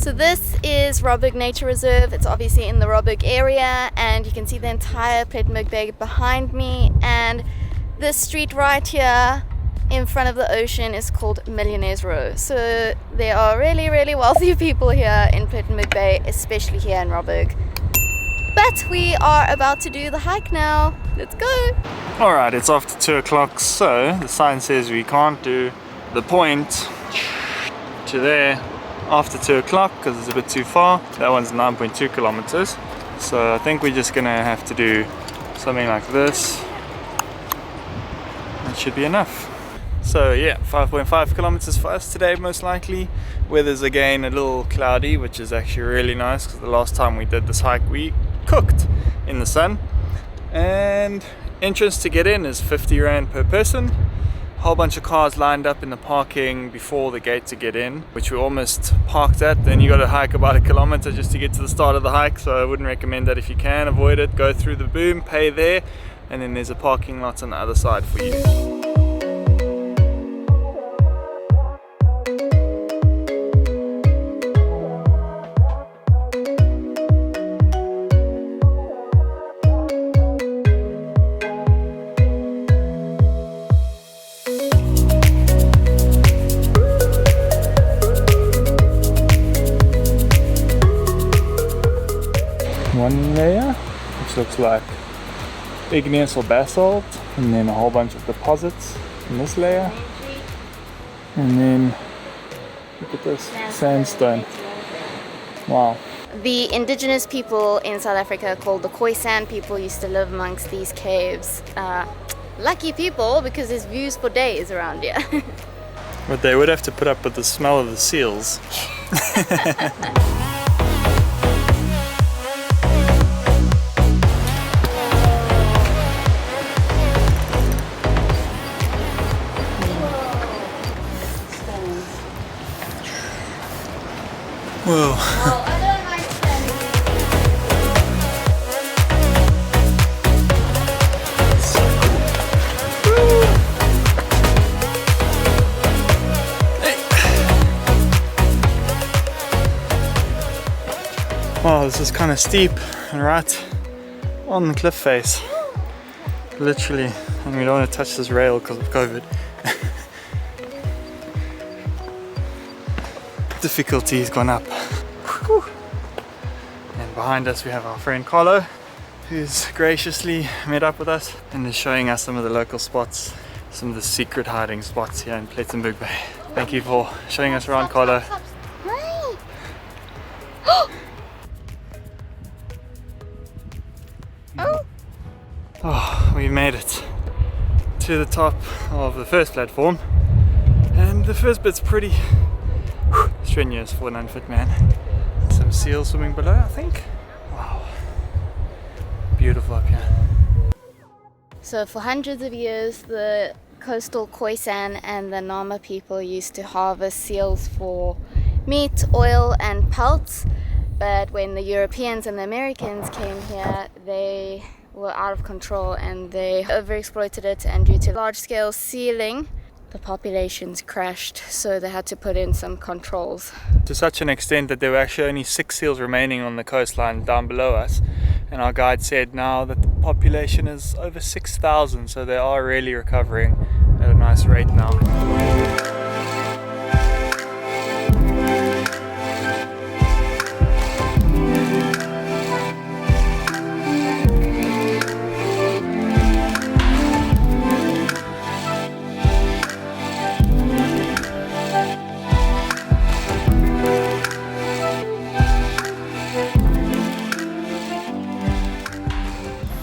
So this is Robberg Nature Reserve. It's obviously in the Robberg area, and you can see the entire Plettenberg Bay behind me, and this street right here in front of the ocean is called Millionaires Row. So there are really, really wealthy people here in Plettenberg Bay, especially here in Robberg. But we are about to do the hike now. Let's go! Alright, it's after 2 o'clock, so the sign says we can't do the point to there after 2 o'clock because it's a bit too far. That one's 9.2 kilometers. So I think we're just gonna have to do something like this. That should be enough. So yeah, 5.5 kilometers for us today most likely. Weather's again a little cloudy, which is actually really nice because the last time we did this hike we cooked in the sun. And entrance to get in is 50 Rand per person. Whole bunch of cars lined up in the parking before the gate to get in, which we almost parked at. Then you got to hike about 1 kilometer just to get to the start of the hike, so I wouldn't recommend that if you can. Avoid it, go through the boom, pay there, and then there's a parking lot on the other side for you. One layer, which looks like igneous or basalt, and then a whole bunch of deposits in this layer, and then look at this sandstone. Wow. The indigenous people in South Africa called the Khoisan people used to live amongst these caves. Lucky people because there's views for days around here. But they would have to put up with the smell of the seals. Whoa. Well, I don't like standing. Wow, this is kind of steep and right on the cliff face. Literally, and we don't want to touch this rail because of COVID. Difficulty's gone up. Whew. And behind us we have our friend Carlo, who's graciously met up with us and is showing us some of the local spots, some of the secret hiding spots here in Plettenberg Bay. Thank you for showing us around, Carlo. Oh, we made it to the top of the first platform, and the first bit's pretty strenuous for an unfit man. Some seals swimming below, I think. Wow, beautiful up here. So for hundreds of years, the coastal Khoisan and the Nama people used to harvest seals for meat, oil and pelts. But when the Europeans and the Americans came here, they were out of control and they overexploited it, and due to large-scale sealing, the populations crashed, so they had to put in some controls. To such an extent that there were actually only 6 seals remaining on the coastline down below us, and our guide said now that the population is over 6,000, so they are really recovering at a nice rate now.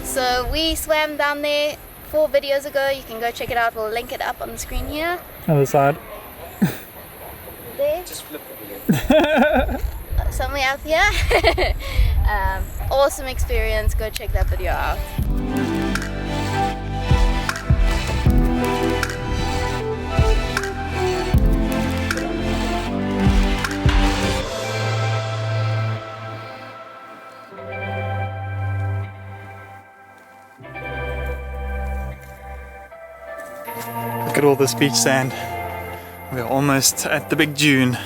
So we swam down there 4 videos ago. You can go check it out. We'll link it up on the screen here. Other side. There. Just flip the video. Somewhere out here. Awesome experience. Go check that video out. Look at all this beach sand. We're almost at the big dune.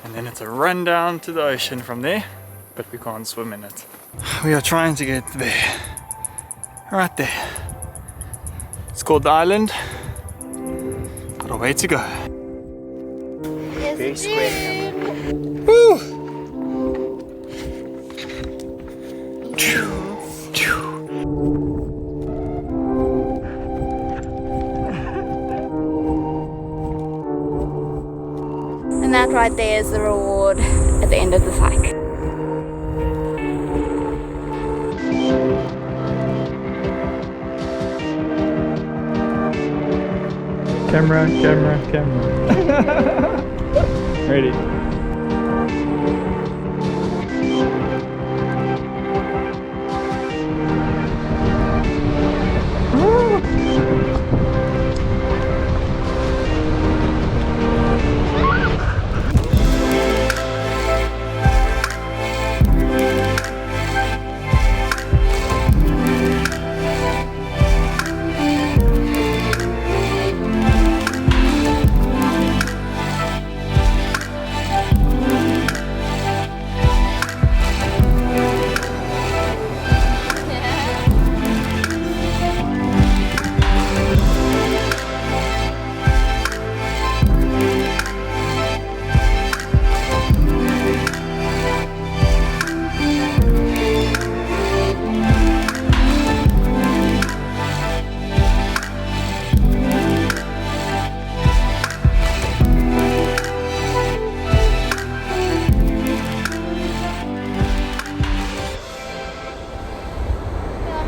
And Then it's a run down to the ocean from there, but we can't swim in it. We are trying to get there. Right there. It's called the island. Got a way to go. Very square. Woo! And that right there is the reward at the end of this hike. Camera, camera, camera. Ready.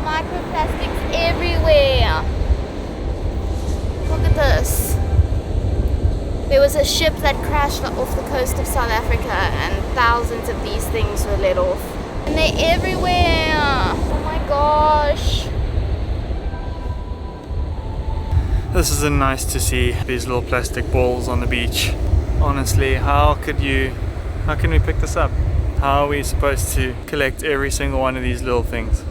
Microplastics everywhere. Look at this. There was a ship that crashed off the coast of South Africa and thousands of these things were let off. And they're everywhere. Oh my gosh. This isn't nice to see these little plastic balls on the beach. Honestly, how can we pick this up? How are we supposed to collect every single one of these little things?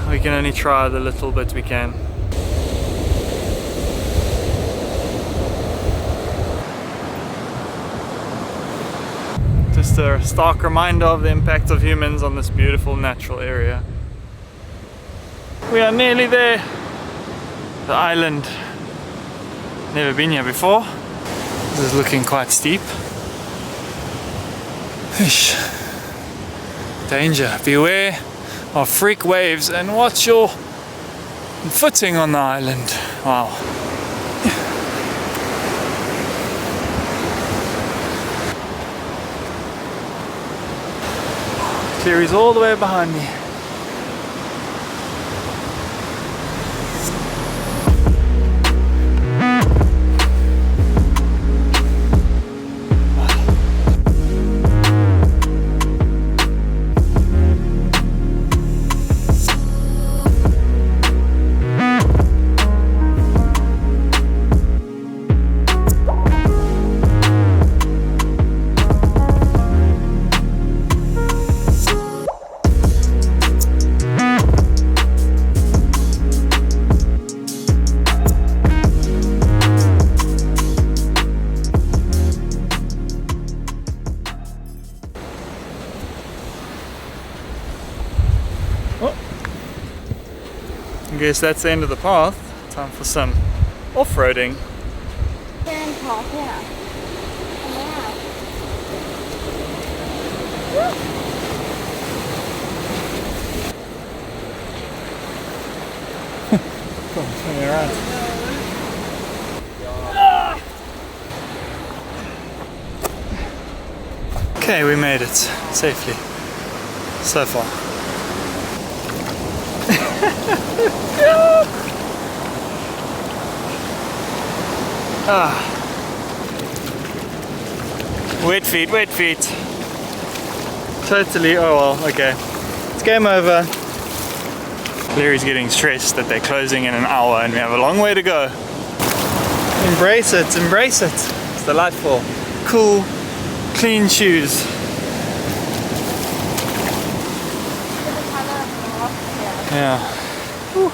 We can only try the little bit we can. Just a stark reminder of the impact of humans on this beautiful natural area. We are nearly there. The island. Never been here before. This is looking quite steep. Ish. Danger. Beware of freak waves and watch your footing on the island. Wow. Cleary's all the way behind me. I guess that's the end of the path. Time for some off-roading. Sand path, yeah. Come on, turn it around. Okay, we made it safely so far. Wet feet, wet feet. Totally, oh well, okay. It's game over. Larry's getting stressed that they're closing in an hour and we have a long way to go. Embrace it, embrace it. It's delightful. Cool, clean shoes. Yeah. Yeah. Whew.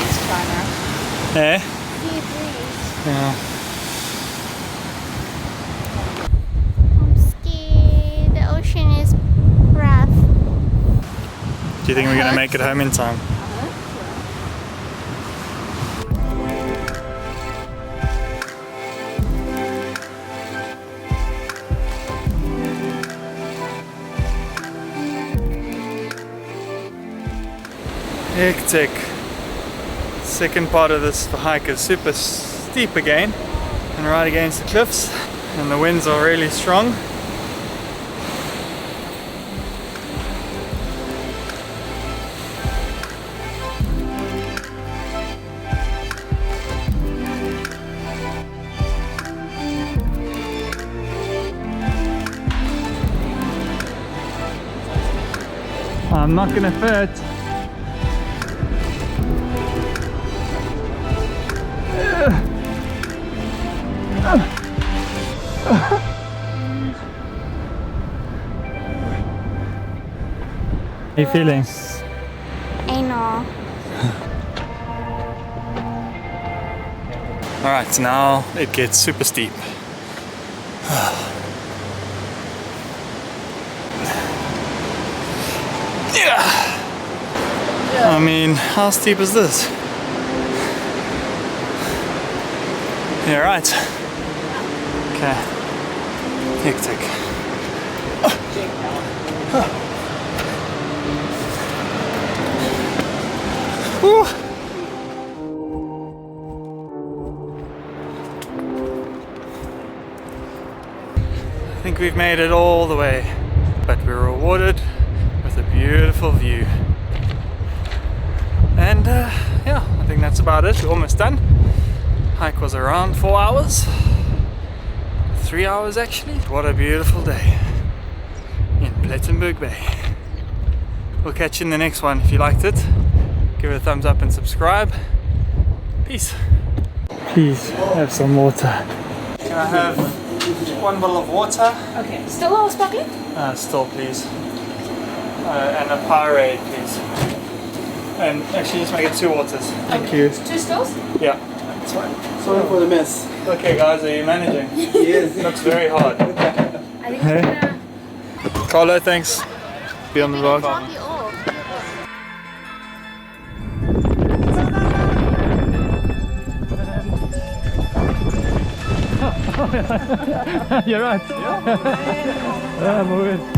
It's fun, huh? Eh? Sea breeze. Yeah. I'm scared. The ocean is rough. Do you think we're gonna make it home in time? Hectic. Second part of this hike is super steep again and right against the cliffs, and the winds are really strong. I'm not gonna fit. How are you feeling? I know. Alright, now it gets super steep. I mean, how steep is this? Yeah, right. Okay. Hectic. Woo. I think we've made it all the way, but we're rewarded with a beautiful view. And yeah, I think that's about it. We're almost done. Hike was around 4 hours. 3 hours actually. What a beautiful day in Plettenberg Bay. We'll catch you in the next one. If you liked it, give it a thumbs up and subscribe. Peace. Please have some water. Can I have 1 bottle of water? Okay. Still all sparkling? Still, please. And a Powerade, please. And actually, just make it 2 waters. Thank you. 2 stills? Yeah, that's fine. Sorry for the mess. Okay, guys, are you managing? Yes. Looks very hard. I think Hey. it's gonna... Carlo, thanks. Be on the vlog. Top you off. You're right. Yeah, move it.